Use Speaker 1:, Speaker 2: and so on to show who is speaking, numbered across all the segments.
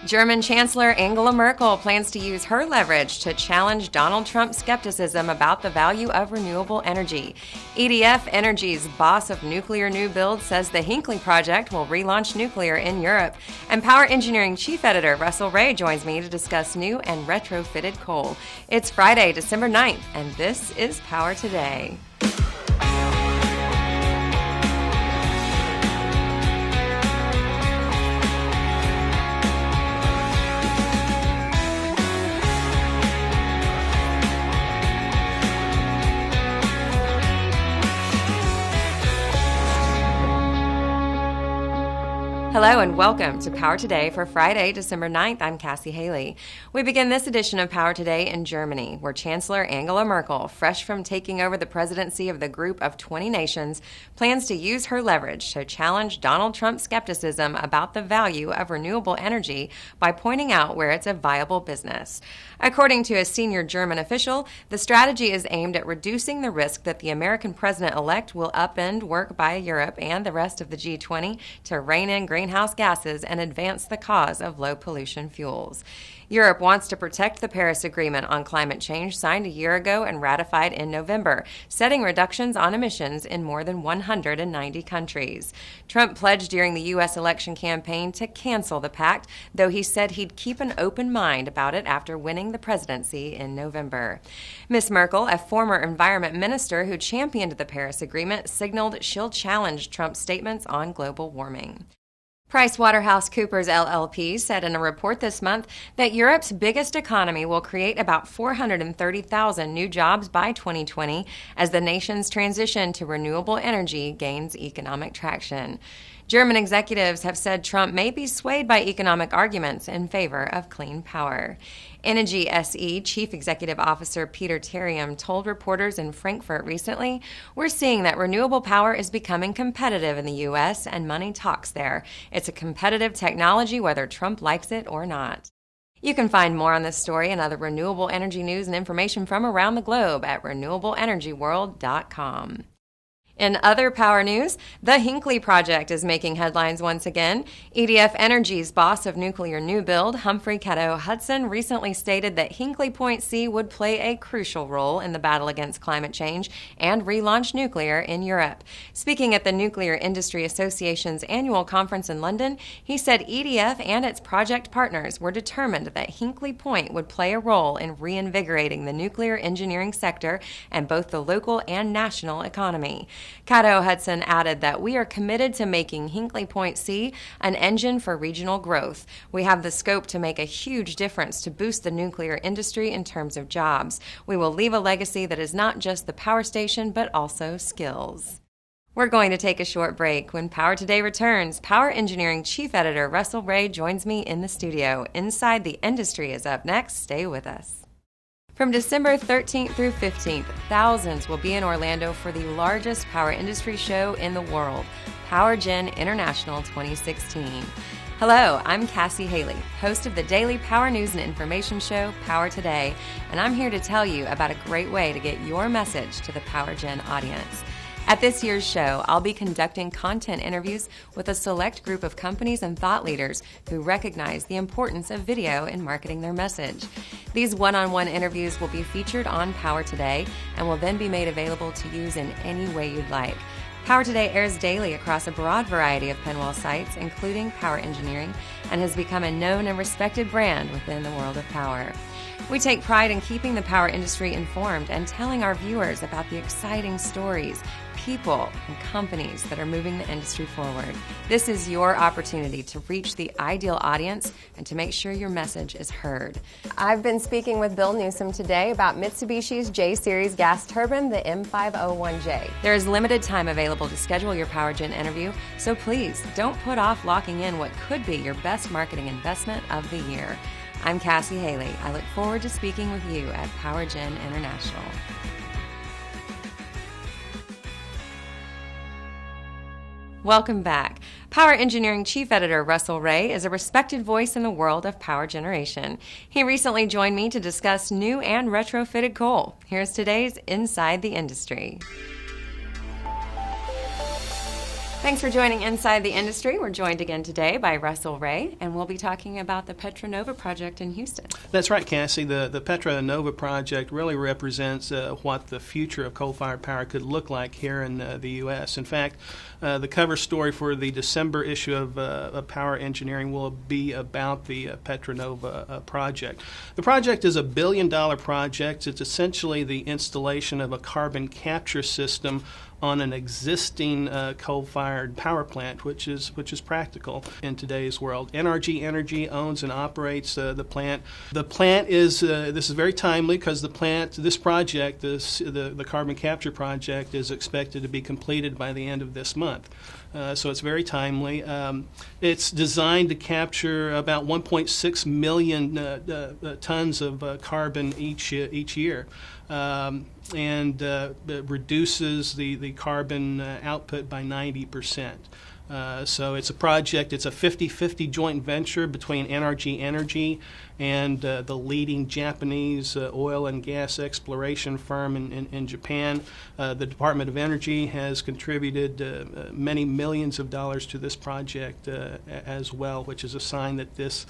Speaker 1: German Chancellor Angela Merkel plans to use her leverage to challenge Donald Trump's skepticism about the value of renewable energy. EDF Energy's boss of nuclear new build says the Hinkley project will relaunch nuclear in Europe. And Power Engineering Chief Editor Russell Ray joins me to discuss new and retrofitted coal. It's Friday, December 9th, and this is Power Today. Hello and welcome to Power Today for Friday, December 9th. I'm Cassie Haley. We begin this edition of Power Today in Germany, where Chancellor Angela Merkel, fresh from taking over the presidency of the group of 20 nations, plans to use her leverage to challenge Donald Trump's skepticism about the value of renewable energy by pointing out where it's a viable business. According to a senior German official, the strategy is aimed at reducing the risk that the American president-elect will upend work by Europe and the rest of the G20 to rein in greenhouse gases and advance the cause of low-pollution fuels. Europe wants to protect the Paris Agreement on climate change signed a year ago and ratified in November, setting reductions on emissions in more than 190 countries. Trump pledged during the U.S. election campaign to cancel the pact, though he said he'd keep an open mind about it after winning the presidency in November. Ms. Merkel, a former environment minister who championed the Paris Agreement, signaled she'll challenge Trump's statements on global warming. PricewaterhouseCoopers LLP said in a report this month that Europe's biggest economy will create about 430,000 new jobs by 2020 as the nation's transition to renewable energy gains economic traction. German executives have said Trump may be swayed by economic arguments in favor of clean power. Energy SE Chief Executive Officer Peter Terrium told reporters in Frankfurt recently, "We're seeing that renewable power is becoming competitive in the U.S. and money talks there. It's a competitive technology whether Trump likes it or not." You can find more on this story and other renewable energy news and information from around the globe at renewableenergyworld.com. In other power news, the Hinkley project is making headlines once again. EDF Energy's boss of nuclear new build, Humphrey Hudson, recently stated that Hinkley Point C would play a crucial role in the battle against climate change and relaunch nuclear in Europe. Speaking at the Nuclear Industry Association's annual conference in London, he said EDF and its project partners were determined that Hinkley Point would play a role in reinvigorating the nuclear engineering sector and both the local and national economy. Hudson added that we are committed to making Hinkley Point C an engine for regional growth. We have the scope to make a huge difference to boost the nuclear industry in terms of jobs. We will leave a legacy that is not just the power station, but also skills. We're going to take a short break. When Power Today returns, Power Engineering Chief Editor Russell Ray joins me in the studio. Inside the Industry is up next. Stay with us. From December 13th through 15th, thousands will be in Orlando for the largest power industry show in the world, PowerGen International 2016. Hello, I'm Cassie Haley, host of the daily power news and information show, Power Today, and I'm here to tell you about a great way to get your message to the PowerGen audience. At this year's show, I'll be conducting content interviews with a select group of companies and thought leaders who recognize the importance of video in marketing their message. These one-on-one interviews will be featured on Power Today and will then be made available to use in any way you'd like. Power Today airs daily across a broad variety of Penwell sites, including Power Engineering, and has become a known and respected brand within the world of power. We take pride in keeping the power industry informed and telling our viewers about the exciting stories, people, and companies that are moving the industry forward. This is your opportunity to reach the ideal audience and to make sure your message is heard. I've been speaking with Bill Newsom today about Mitsubishi's J-Series gas turbine, the M501J. There is limited time available to schedule your PowerGen interview, so please don't put off locking in what could be your best marketing investment of the year. I'm Cassie Haley. I look forward to speaking with you at PowerGen International. Welcome back. Power Engineering Chief Editor Russell Ray is a respected voice in the world of power generation. He recently joined me to discuss new and retrofitted coal. Here's today's Inside the Industry. Thanks for joining Inside the Industry. We're joined again today by Russell Ray, and we'll be talking about the Petronova project in Houston.
Speaker 2: That's right, Cassie. The Petronova project really represents what the future of coal-fired power could look like here in the U.S. In fact, the cover story for the December issue of Power Engineering will be about the Petronova project. The project is $1 billion project. It's essentially the installation of a carbon capture system on an existing coal-fired power plant, which is practical in today's world. NRG Energy owns and operates the plant. The plant is this is very timely because the carbon capture project is expected to be completed by the end of this month. So it's very timely. It's designed to capture about 1.6 million tons of carbon each year. And reduces the carbon output by 90%. So it's a project, it's a 50-50 joint venture between NRG Energy and the leading Japanese oil and gas exploration firm in Japan. The Department of Energy has contributed many millions of dollars to this project as well, which is a sign that this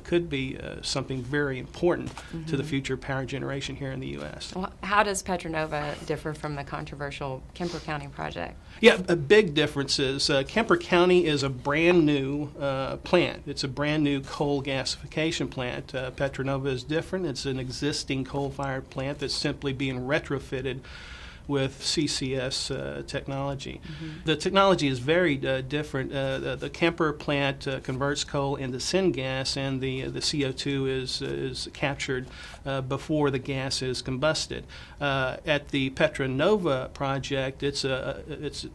Speaker 2: could be something very important to the future of power generation here in the U.S.
Speaker 1: Well, how does Petronova differ from the controversial Kemper County project?
Speaker 2: Yeah, a big difference is Kemper County is a brand new plant. It's a brand new coal gasification plant. Petronova is different. It's an existing coal-fired plant that's simply being retrofitted with CCS technology. The technology is very different. The Kemper plant converts coal into syngas, and the CO2 is captured before the gas is combusted. At the Petronova project, it's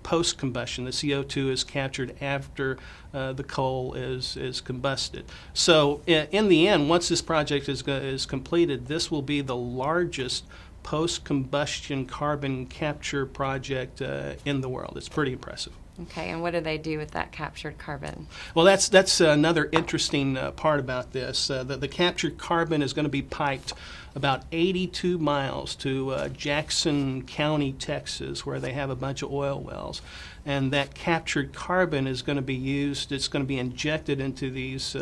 Speaker 2: post-combustion. The CO2 is captured after the coal is combusted. So in the end, once this project is completed, this will be the largest post-combustion carbon capture project in the world. It's pretty impressive.
Speaker 1: Okay, and what do they do with that captured carbon?
Speaker 2: Well, that's another interesting part about this. The captured carbon is going to be piped about 82 miles to Jackson County, Texas, where they have a bunch of oil wells. And that captured carbon is going to be used, it's going to be injected into these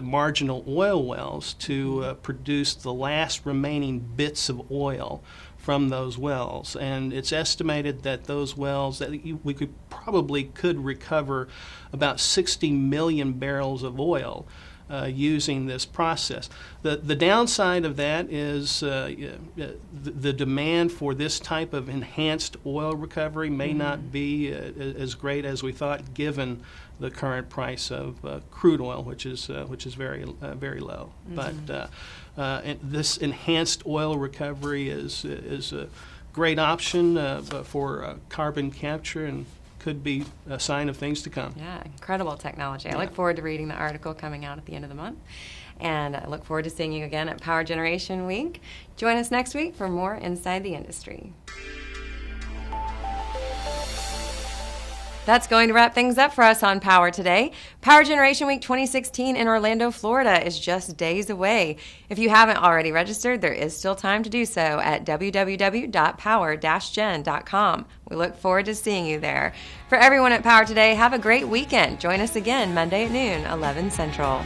Speaker 2: marginal oil wells to produce the last remaining bits of oil from those wells. And it's estimated that those wells, that we could recover about 60 million barrels of oil using this process. The downside of that is the demand for this type of enhanced oil recovery may not be as great as we thought, given the current price of crude oil, which is very low. But this enhanced oil recovery is a great option for carbon capture, and could be a sign of things to come.
Speaker 1: Yeah, incredible technology. I look forward to reading the article coming out at the end of the month. And I look forward to seeing you again at Power Generation Week. Join us next week for more Inside the Industry. That's going to wrap things up for us on Power Today. Power Generation Week 2016 in Orlando, Florida is just days away. If you haven't already registered, there is still time to do so at www.power-gen.com. We look forward to seeing you there. For everyone at Power Today, have a great weekend. Join us again Monday at noon, 11 Central.